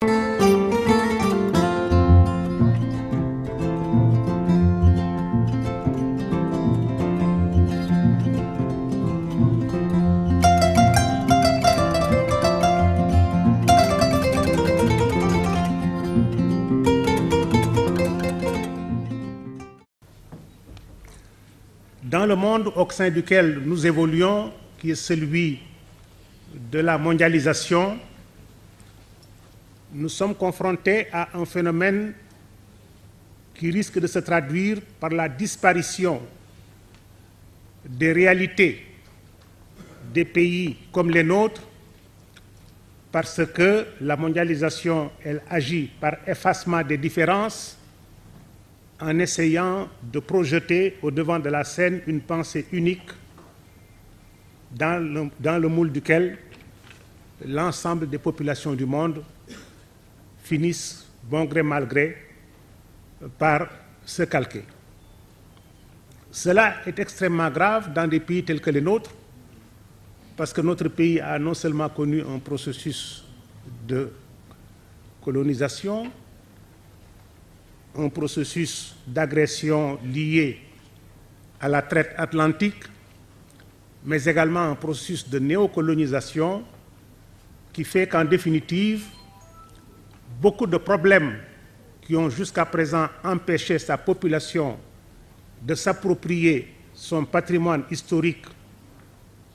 Dans le monde au sein duquel nous évoluons, qui est celui de la mondialisation, nous sommes confrontés à un phénomène qui risque de se traduire par la disparition des réalités des pays comme les nôtres, parce que la mondialisation, elle agit par effacement des différences, en essayant de projeter au devant de la scène une pensée unique dans le moule duquel l'ensemble des populations du monde finissent, bon gré mal gré, par se calquer. Cela est extrêmement grave dans des pays tels que les nôtres, parce que notre pays a non seulement connu un processus de colonisation, un processus d'agression lié à la traite atlantique, mais également un processus de néocolonisation qui fait qu'en définitive, beaucoup de problèmes qui ont jusqu'à présent empêché sa population de s'approprier son patrimoine historique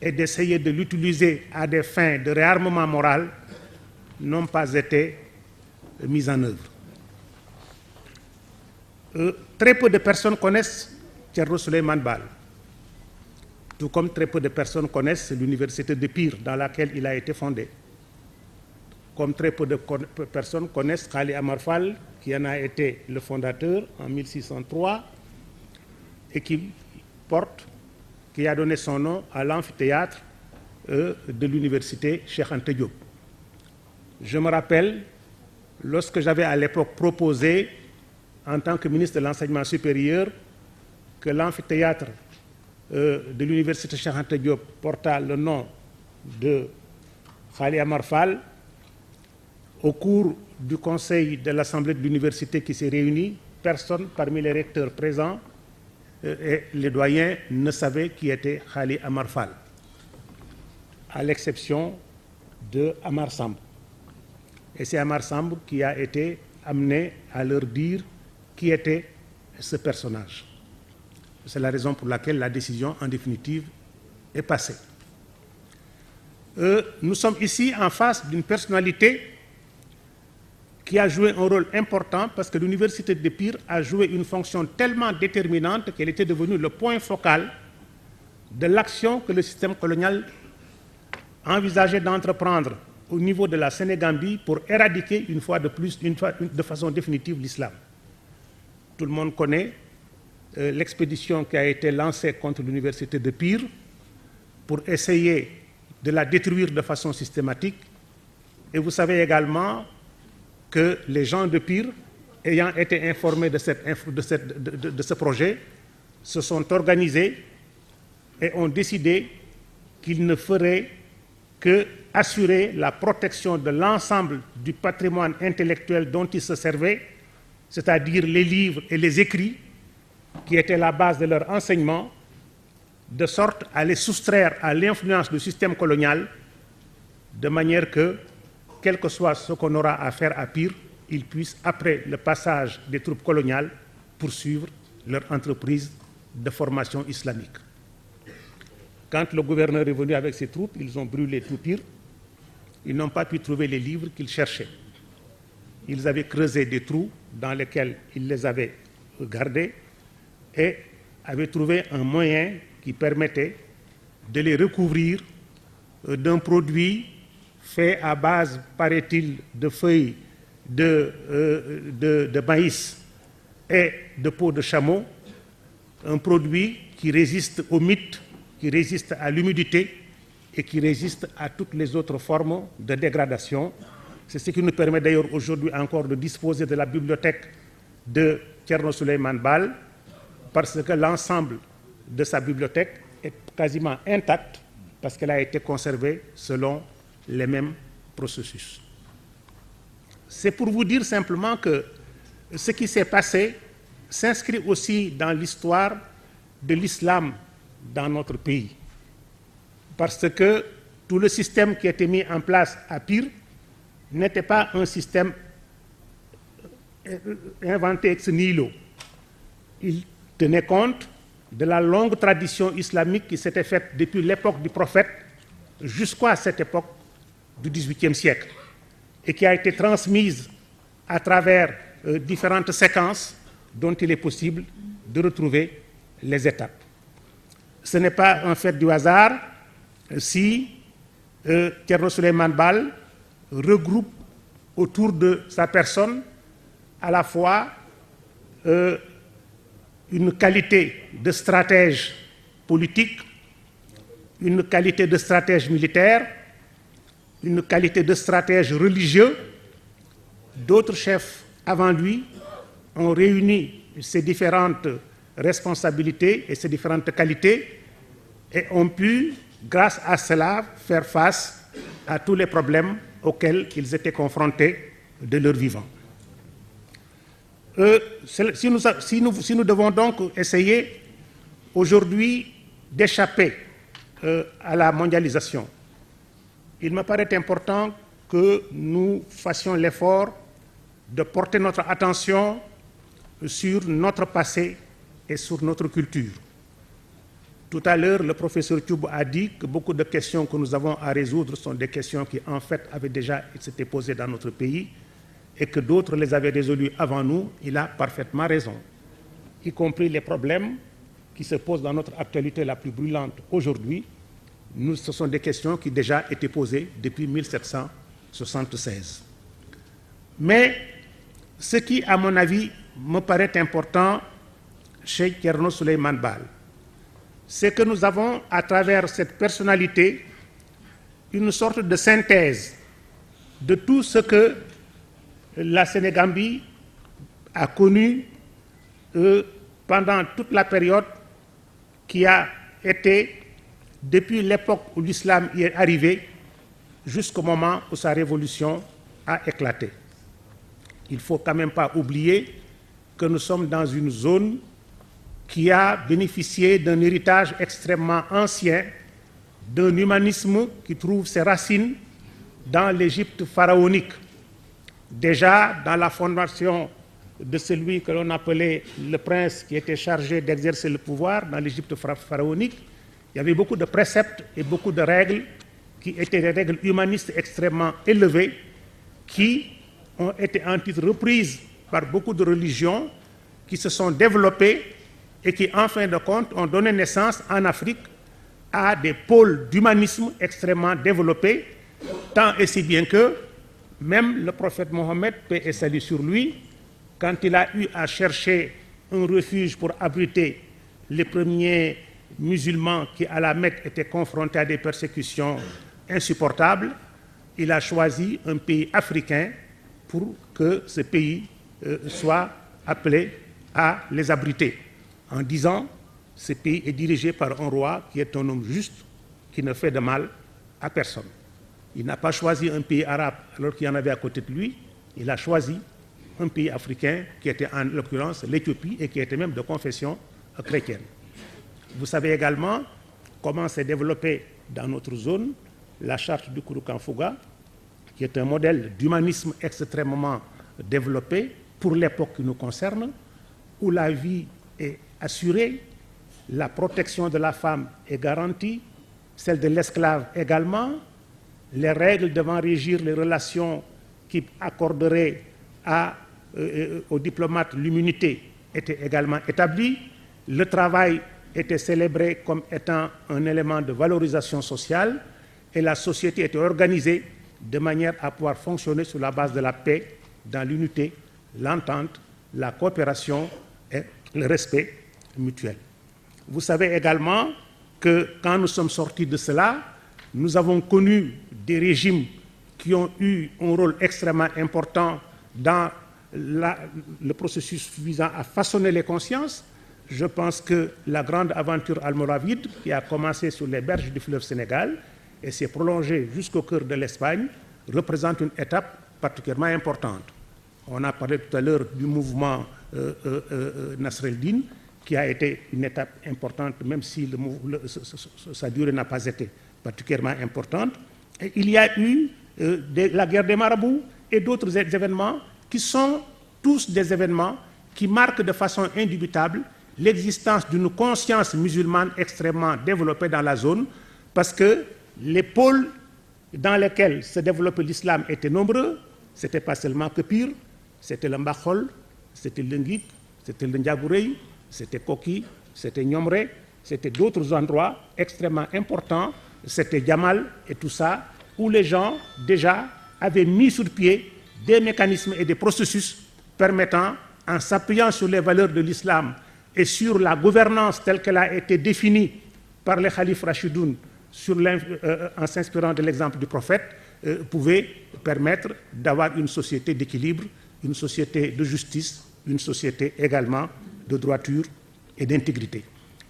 et d'essayer de l'utiliser à des fins de réarmement moral n'ont pas été mis en œuvre. Très peu de personnes connaissent Thierno Souleymane Baal, tout comme très peu de personnes connaissent l'université de Pire dans laquelle il a été fondé, comme très peu de personnes connaissent Khali Amar Fall, qui en a été le fondateur en 1603 et qui a donné son nom à l'amphithéâtre de l'université Cheikh Anta Diop. Je me rappelle, lorsque j'avais à l'époque proposé en tant que ministre de l'Enseignement supérieur, que l'amphithéâtre de l'université Cheikh Anta Diop porta le nom de Khali Amar Fall. Au cours du conseil de l'Assemblée de l'université qui s'est réuni, personne parmi les recteurs présents et les doyens ne savait qui était Khali Amar Fall, à l'exception de Amar Samb. Et c'est Amar Samb qui a été amené à leur dire qui était ce personnage. C'est la raison pour laquelle la décision, en définitive, est passée. Nous sommes ici en face d'une personnalité qui a joué un rôle important parce que l'université de Pire a joué une fonction tellement déterminante qu'elle était devenue le point focal de l'action que le système colonial envisageait d'entreprendre au niveau de la Sénégambie pour éradiquer une fois de plus, de façon définitive, l'islam. Tout le monde connaît l'expédition qui a été lancée contre l'université de Pire pour essayer de la détruire de façon systématique. Et vous savez également que les gens de Pire, ayant été informés de ce projet, se sont organisés et ont décidé qu'ils ne feraient que assurer la protection de l'ensemble du patrimoine intellectuel dont ils se servaient, c'est-à-dire les livres et les écrits qui étaient la base de leur enseignement, de sorte à les soustraire à l'influence du système colonial, de manière que, quel que soit ce qu'on aura à faire à Pire, ils puissent, après le passage des troupes coloniales, poursuivre leur entreprise de formation islamique. Quand le gouverneur est venu avec ses troupes, ils ont brûlé tout Pire. Ils n'ont pas pu trouver les livres qu'ils cherchaient. Ils avaient creusé des trous dans lesquels ils les avaient gardés et avaient trouvé un moyen qui permettait de les recouvrir d'un produit fait à base, paraît-il, de feuilles de maïs et de peau de chameau, un produit qui résiste au mythe, qui résiste à l'humidité et qui résiste à toutes les autres formes de dégradation. C'est ce qui nous permet d'ailleurs aujourd'hui encore de disposer de la bibliothèque de Thierno Souleymane Baal, parce que l'ensemble de sa bibliothèque est quasiment intacte, parce qu'elle a été conservée selon les mêmes processus. c'est pour vous dire simplement que ce qui s'est passé s'inscrit aussi dans l'histoire de l'islam dans notre pays. Parce que tout le système qui a été mis en place à Pire n'était pas un système inventé ex nihilo. Il tenait compte de la longue tradition islamique qui s'était faite depuis l'époque du prophète jusqu'à cette époque du XVIIIe siècle et qui a été transmise à travers différentes séquences dont il est possible de retrouver les étapes. Ce n'est pas un fait du hasard si Thierno Souleymane Baal regroupe autour de sa personne à la fois une qualité de stratège politique, une qualité de stratège militaire, une qualité de stratège religieux. D'autres chefs avant lui ont réuni ces différentes responsabilités et ces différentes qualités et ont pu, grâce à cela, faire face à tous les problèmes auxquels ils étaient confrontés de leur vivant. Si nous devons donc essayer aujourd'hui d'échapper à la mondialisation, il me paraît important que nous fassions l'effort de porter notre attention sur notre passé et sur notre culture. Tout à l'heure, le professeur Thioub a dit que beaucoup de questions que nous avons à résoudre sont des questions qui, en fait, avaient déjà été posées dans notre pays et que d'autres les avaient résolues avant nous. Il a parfaitement raison, y compris les problèmes qui se posent dans notre actualité la plus brûlante aujourd'hui. Ce sont des questions qui déjà étaient posées depuis 1776. Mais ce qui, à mon avis, me paraît important chez Thierno Souleymane Baal, c'est que nous avons, à travers cette personnalité, une sorte de synthèse de tout ce que la Sénégambie a connu pendant toute la période qui a été depuis l'époque où l'islam y est arrivé jusqu'au moment où sa révolution a éclaté. Il ne faut quand même pas oublier que nous sommes dans une zone qui a bénéficié d'un héritage extrêmement ancien, d'un humanisme qui trouve ses racines dans l'Égypte pharaonique. Déjà dans la fondation de celui que l'on appelait le prince qui était chargé d'exercer le pouvoir dans l'Égypte pharaonique, il y avait beaucoup de préceptes et beaucoup de règles qui étaient des règles humanistes extrêmement élevées qui ont été ensuite reprises par beaucoup de religions qui se sont développées et qui, en fin de compte, ont donné naissance en Afrique à des pôles d'humanisme extrêmement développés, tant et si bien que même le prophète Mohammed, paix et salut sur lui, quand il a eu à chercher un refuge pour abriter les premiers musulmans qui, à la Mecque, étaient confrontés à des persécutions insupportables, il a choisi un pays africain pour que ce pays soit appelé à les abriter, en disant ce pays est dirigé par un roi qui est un homme juste, qui ne fait de mal à personne. Il n'a pas choisi un pays arabe alors qu'il y en avait à côté de lui, il a choisi un pays africain qui était en l'occurrence l'Éthiopie et qui était même de confession chrétienne. Vous savez également comment s'est développée dans notre zone la charte du Kouroukan-Fouga, qui est un modèle d'humanisme extrêmement développé pour l'époque qui nous concerne, où la vie est assurée, la protection de la femme est garantie, celle de l'esclave également, les règles devant régir les relations qui accorderaient aux diplomates l'immunité étaient également établies, le travail était célébré comme étant un élément de valorisation sociale et la société était organisée de manière à pouvoir fonctionner sur la base de la paix, dans l'unité, l'entente, la coopération et le respect mutuel. Vous savez également que quand nous sommes sortis de cela, nous avons connu des régimes qui ont eu un rôle extrêmement important dans le processus visant à façonner les consciences. Je pense que la grande aventure almoravide, qui a commencé sur les berges du fleuve Sénégal et s'est prolongée jusqu'au cœur de l'Espagne, représente une étape particulièrement importante. On a parlé tout à l'heure du mouvement Nasr el-Din, qui a été une étape importante, même si sa durée n'a pas été particulièrement importante. Et il y a eu la guerre des marabouts et d'autres événements qui sont tous des événements qui marquent de façon indubitable l'existence d'une conscience musulmane extrêmement développée dans la zone, parce que les pôles dans lesquels se développait l'islam étaient nombreux. Ce n'était pas seulement que Pire, c'était le Mbakhol, c'était le Nguik, c'était le Ndiagourey, c'était Koki, c'était Nyomre, c'était d'autres endroits extrêmement importants, c'était Yamal et tout ça, où les gens déjà avaient mis sur pied des mécanismes et des processus permettant, en s'appuyant sur les valeurs de l'islam et sur la gouvernance telle qu'elle a été définie par les khalifes Rachidoun, en s'inspirant de l'exemple du prophète, pouvait permettre d'avoir une société d'équilibre, une société de justice, une société également de droiture et d'intégrité.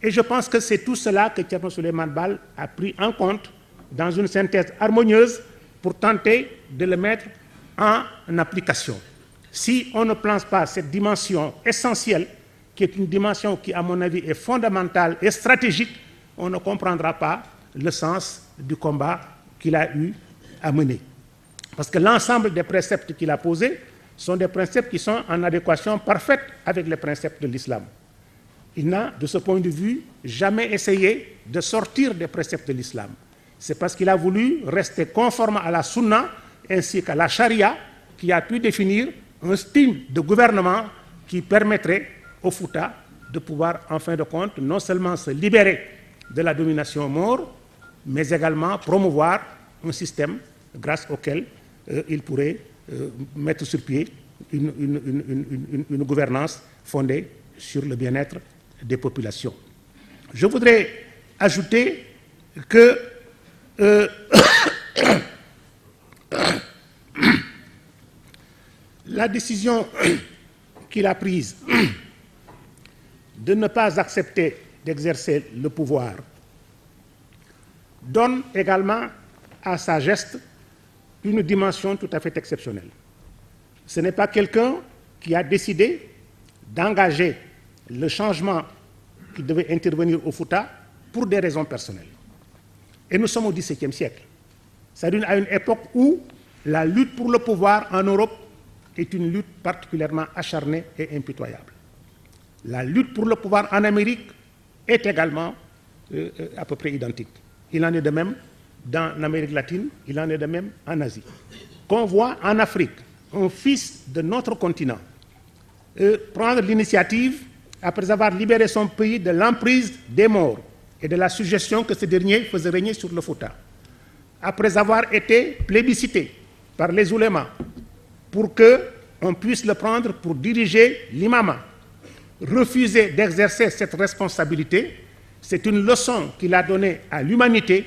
Et je pense que c'est tout cela que Thierno Souleymane Baal a pris en compte dans une synthèse harmonieuse pour tenter de le mettre en application. Si on ne place pas cette dimension essentielle, qui est une dimension qui, à mon avis, est fondamentale et stratégique, on ne comprendra pas le sens du combat qu'il a eu à mener. Parce que l'ensemble des préceptes qu'il a posés sont des préceptes qui sont en adéquation parfaite avec les préceptes de l'islam. Il n'a, de ce point de vue, jamais essayé de sortir des préceptes de l'islam. C'est parce qu'il a voulu rester conforme à la sunna ainsi qu'à la charia qui a pu définir un style de gouvernement qui permettrait aux Fouta de pouvoir, en fin de compte, non seulement se libérer de la domination maure, mais également promouvoir un système grâce auquel il pourrait mettre sur pied une gouvernance fondée sur le bien-être des populations. Je voudrais ajouter que la décision qu'il a prise de ne pas accepter d'exercer le pouvoir donne également à sa geste une dimension tout à fait exceptionnelle. Ce n'est pas quelqu'un qui a décidé d'engager le changement qui devait intervenir au Fouta pour des raisons personnelles. Et nous sommes au XVIIe siècle. C'est-à-dire à une époque où la lutte pour le pouvoir en Europe est une lutte particulièrement acharnée et impitoyable. La lutte pour le pouvoir en Amérique est également à peu près identique. Il en est de même dans l'Amérique latine, il en est de même en Asie. Qu'on voit en Afrique un fils de notre continent prendre l'initiative, après avoir libéré son pays de l'emprise des morts et de la suggestion que ce dernier faisait régner sur le Fouta, après avoir été plébiscité par les oulémas pour qu'on puisse le prendre pour diriger l'imama, refuser d'exercer cette responsabilité, c'est une leçon qu'il a donnée à l'humanité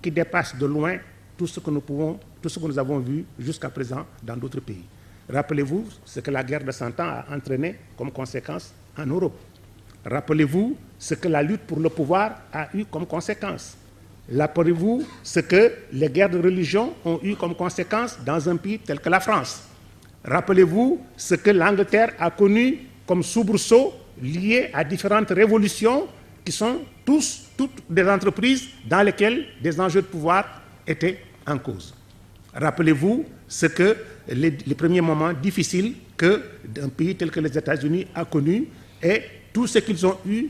qui dépasse de loin tout ce que nous avons vu jusqu'à présent dans d'autres pays. Rappelez-vous ce que la guerre de 100 ans a entraîné comme conséquence en Europe. Rappelez-vous ce que la lutte pour le pouvoir a eu comme conséquence. Rappelez-vous ce que les guerres de religion ont eu comme conséquence dans un pays tel que la France. Rappelez-vous ce que l'Angleterre a connu comme soubresauts liés à différentes révolutions qui sont toutes des entreprises dans lesquelles des enjeux de pouvoir étaient en cause. Rappelez-vous ce que les premiers moments difficiles qu'un pays tel que les États-Unis a connus et tout ce qu'ils ont eu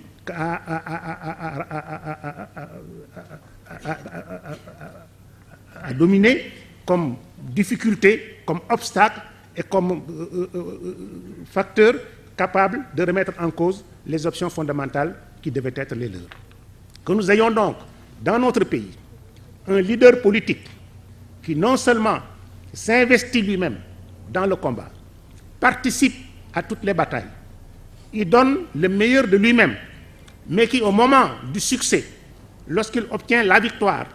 à dominer comme difficulté, comme obstacle et comme facteur capable de remettre en cause les options fondamentales qui devaient être les leurs. Que nous ayons donc dans notre pays un leader politique qui non seulement s'investit lui-même dans le combat, participe à toutes les batailles, il donne le meilleur de lui-même, mais qui au moment du succès, lorsqu'il obtient la victoire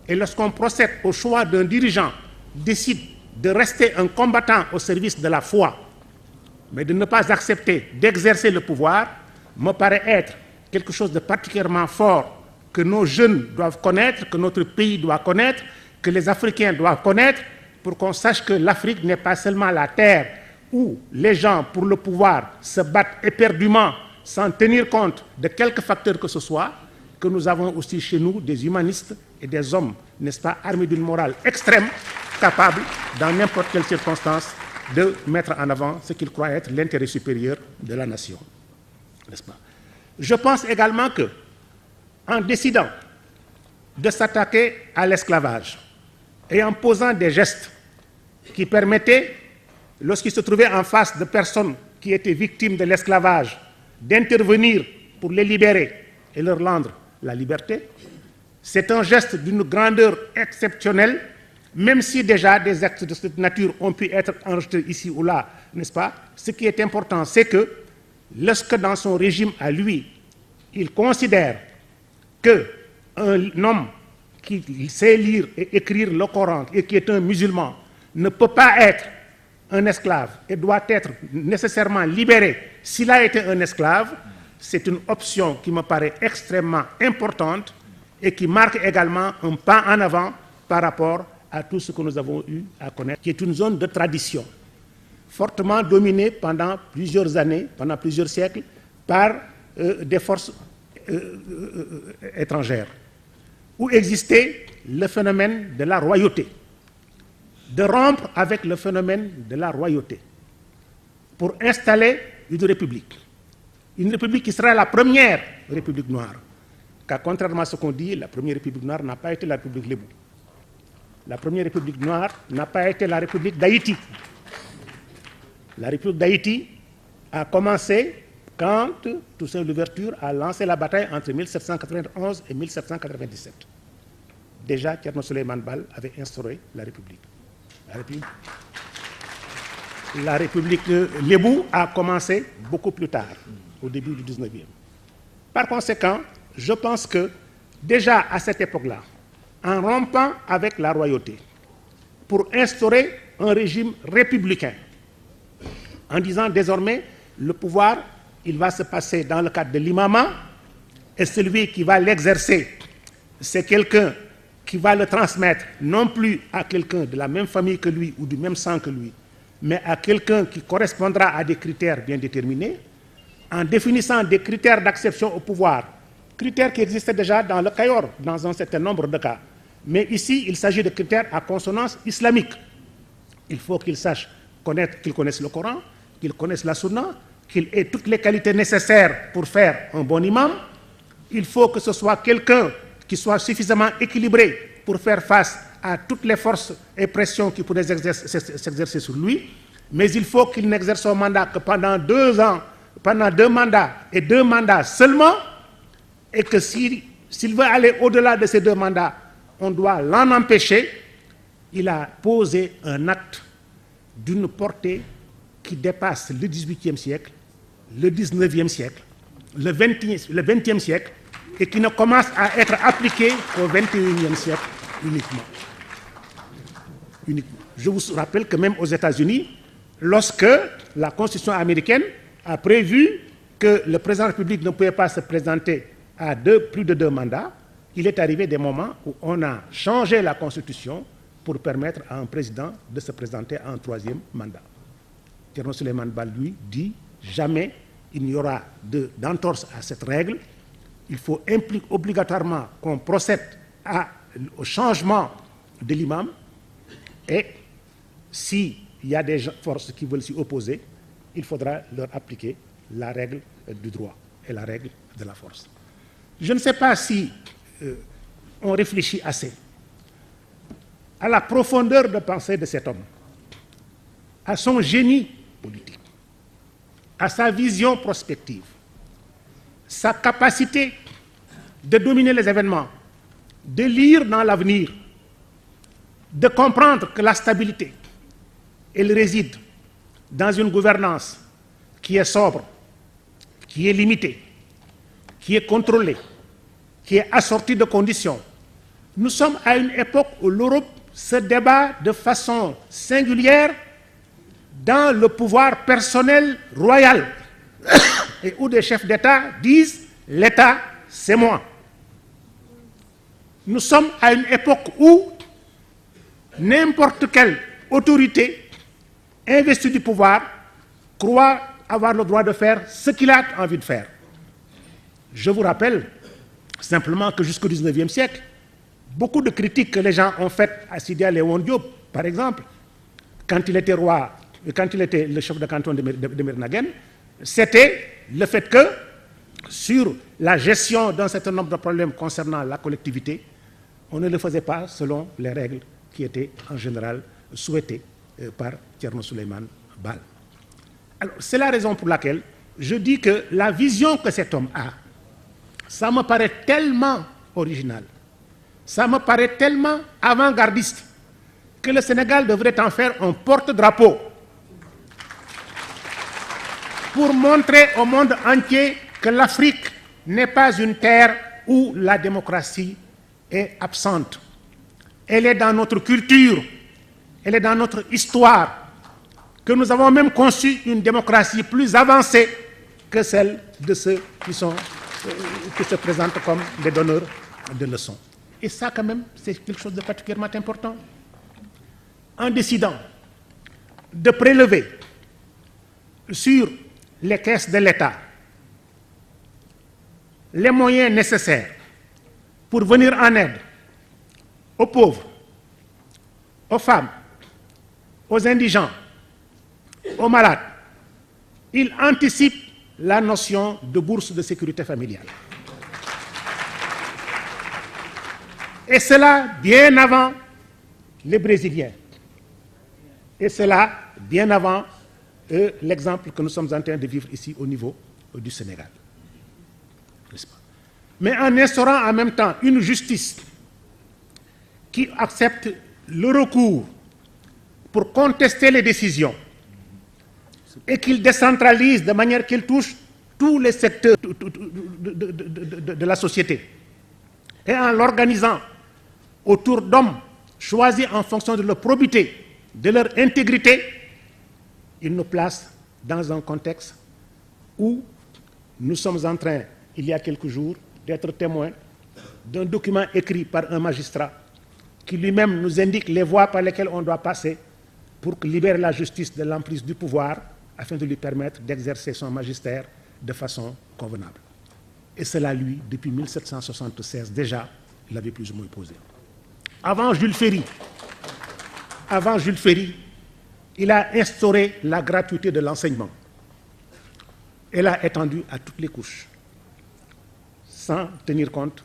et lorsqu'on procède au choix d'un dirigeant, décide de rester un combattant au service de la foi, mais de ne pas accepter d'exercer le pouvoir, me paraît être quelque chose de particulièrement fort que nos jeunes doivent connaître, que notre pays doit connaître, que les Africains doivent connaître, pour qu'on sache que l'Afrique n'est pas seulement la terre où les gens, pour le pouvoir, se battent éperdument sans tenir compte de quelque facteur que ce soit, que nous avons aussi chez nous des humanistes et des hommes, n'est-ce pas, armés d'une morale extrême, capables, dans n'importe quelle circonstance, de mettre en avant ce qu'ils croient être l'intérêt supérieur de la nation, n'est-ce pas? Je pense également que, en décidant de s'attaquer à l'esclavage et en posant des gestes qui permettaient, lorsqu'ils se trouvaient en face de personnes qui étaient victimes de l'esclavage, d'intervenir pour les libérer et leur rendre la liberté, c'est un geste d'une grandeur exceptionnelle, même si déjà des actes de cette nature ont pu être enregistrés ici ou là, n'est-ce pas? Ce qui est important, c'est que lorsque dans son régime à lui, il considère qu'un homme qui sait lire et écrire le Coran et qui est un musulman ne peut pas être un esclave et doit être nécessairement libéré s'il a été un esclave, c'est une option qui me paraît extrêmement importante et qui marque également un pas en avant par rapport à tout ce que nous avons eu à connaître, qui est une zone de tradition, fortement dominée pendant plusieurs années, pendant plusieurs siècles, par des forces étrangères, où existait le phénomène de la royauté, de rompre avec le phénomène de la royauté pour installer une république qui sera la première république noire, car contrairement à ce qu'on dit, la première république noire n'a pas été la république Lébou. La première république noire n'a pas été la république d'Haïti. La république d'Haïti a commencé quand Toussaint Louverture a lancé la bataille entre 1791 et 1797. Déjà, Thierno Souleymane Baal avait instauré la république. La république Lébou a commencé beaucoup plus tard, au début du 19e. Par conséquent, je pense que déjà à cette époque-là, en rompant avec la royauté, pour instaurer un régime républicain, en disant désormais le pouvoir, il va se passer dans le cadre de l'imama, et celui qui va l'exercer, c'est quelqu'un qui va le transmettre non plus à quelqu'un de la même famille que lui ou du même sang que lui, mais à quelqu'un qui correspondra à des critères bien déterminés, en définissant des critères d'acception au pouvoir, critères qui existaient déjà dans le Cayor, dans un certain nombre de cas. Mais ici, il s'agit de critères à consonance islamique. Il faut qu'il sache qu'il connaisse le Coran, qu'il connaisse la Sunna, qu'il ait toutes les qualités nécessaires pour faire un bon imam. Il faut que ce soit quelqu'un qui soit suffisamment équilibré pour faire face à toutes les forces et pressions qui pourraient s'exercer sur lui. Mais il faut qu'il n'exerce son mandat que pendant 2 ans, pendant 2 mandats et 2 mandats seulement, et que s'il veut aller au-delà de ces 2 mandats, on doit l'en empêcher. Il a posé un acte d'une portée qui dépasse le XVIIIe siècle, le XIXe siècle, le XXe siècle, et qui ne commence à être appliqué au XXIe siècle uniquement. Je vous rappelle que même aux États-Unis, lorsque la Constitution américaine a prévu que le président de la République ne pouvait pas se présenter à plus de 2 mandats, il est arrivé des moments où on a changé la Constitution pour permettre à un président de se présenter à un 3e mandat. Thierno Souleymane Baal, lui, dit jamais il n'y aura d'entorse à cette règle. Il faut obligatoirement qu'on procède au changement de l'imam, et s'il y a des forces qui veulent s'y opposer, il faudra leur appliquer la règle du droit et la règle de la force. Je ne sais pas si on réfléchit assez à la profondeur de pensée de cet homme, à son génie politique, à sa vision prospective, sa capacité de dominer les événements, de lire dans l'avenir, de comprendre que la stabilité, elle réside dans une gouvernance qui est sobre, qui est limitée, qui est contrôlée, qui est assortie de conditions. Nous sommes à une époque où l'Europe se débat de façon singulière dans le pouvoir personnel royal et où des chefs d'État disent « l'État, c'est moi ». Nous sommes à une époque où n'importe quelle autorité investie du pouvoir croit avoir le droit de faire ce qu'il a envie de faire. Je vous rappelle simplement que jusqu'au XIXe siècle, beaucoup de critiques que les gens ont faites à Sidia Léon Diop, par exemple, quand il était roi, quand il était le chef de canton de Mirnaguen, c'était le fait que, sur la gestion d'un certain nombre de problèmes concernant la collectivité, on ne le faisait pas selon les règles qui étaient en général souhaitées par Thierno Souleymane Baal. Alors, c'est la raison pour laquelle je dis que la vision que cet homme a, ça me paraît tellement original, ça me paraît tellement avant-gardiste, que le Sénégal devrait en faire un porte-drapeau pour montrer au monde entier que l'Afrique n'est pas une terre où la démocratie est absente. Elle est dans notre culture, elle est dans notre histoire, que nous avons même conçu une démocratie plus avancée que celle de ceux qui se présentent comme des donneurs de leçons. Et ça, quand même, c'est quelque chose de particulièrement important. En décidant de prélever sur les caisses de l'État les moyens nécessaires pour venir en aide aux pauvres, aux femmes, aux indigents, aux malades, il anticipe la notion de bourse de sécurité familiale. Et cela bien avant les Brésiliens. Et cela bien avant l'exemple que nous sommes en train de vivre ici au niveau du Sénégal. N'est-ce pas? Mais en instaurant en même temps une justice qui accepte le recours pour contester les décisions et qu'il décentralise de manière qu'il touche tous les secteurs de la société, et en l'organisant autour d'hommes choisis en fonction de leur probité, de leur intégrité, il nous place dans un contexte où nous sommes en train, il y a quelques jours, d'être témoins d'un document écrit par un magistrat qui lui-même nous indique les voies par lesquelles on doit passer pour libérer la justice de l'emprise du pouvoir afin de lui permettre d'exercer son magistère de façon convenable. Et cela, lui, depuis 1776 déjà, il l'avait plus ou moins posé. Avant Jules Ferry, il a instauré la gratuité de l'enseignement et l'a étendue à toutes les couches, sans tenir compte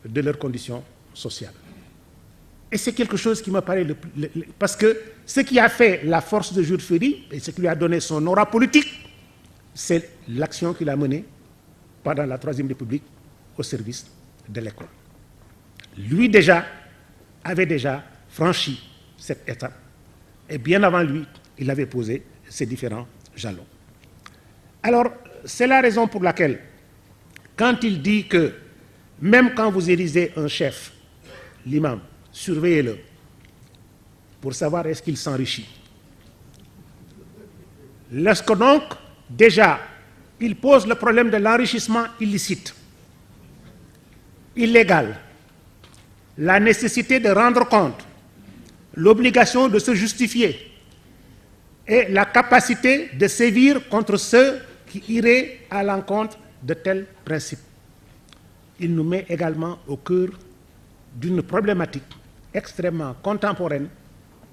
de leurs conditions sociales. Et c'est quelque chose qui me paraît parce que ce qui a fait la force de Jules Ferry et ce qui lui a donné son aura politique, c'est l'action qu'il a menée pendant la Troisième République au service de l'école. Lui avait déjà franchi cette étape. Et bien avant lui, il avait posé ces différents jalons. Alors, c'est la raison pour laquelle, quand il dit que même quand vous élisez un chef, l'imam, surveillez-le pour savoir est-ce qu'il s'enrichit. Lorsque donc, déjà, il pose le problème de l'enrichissement illicite, illégal, la nécessité de rendre compte, l'obligation de se justifier et la capacité de sévir contre ceux qui iraient à l'encontre de tels principes. Il nous met également au cœur d'une problématique extrêmement contemporaine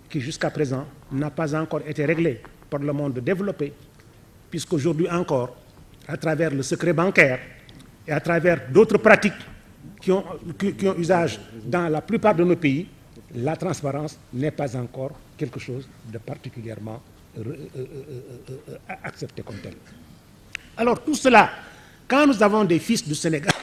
qui jusqu'à présent n'a pas encore été réglée par le monde développé, puisqu'aujourd'hui encore, à travers le secret bancaire et à travers d'autres pratiques qui ont usage dans la plupart de nos pays, la transparence n'est pas encore quelque chose de particulièrement accepté comme tel. Alors tout cela, quand nous avons des fils du Sénégal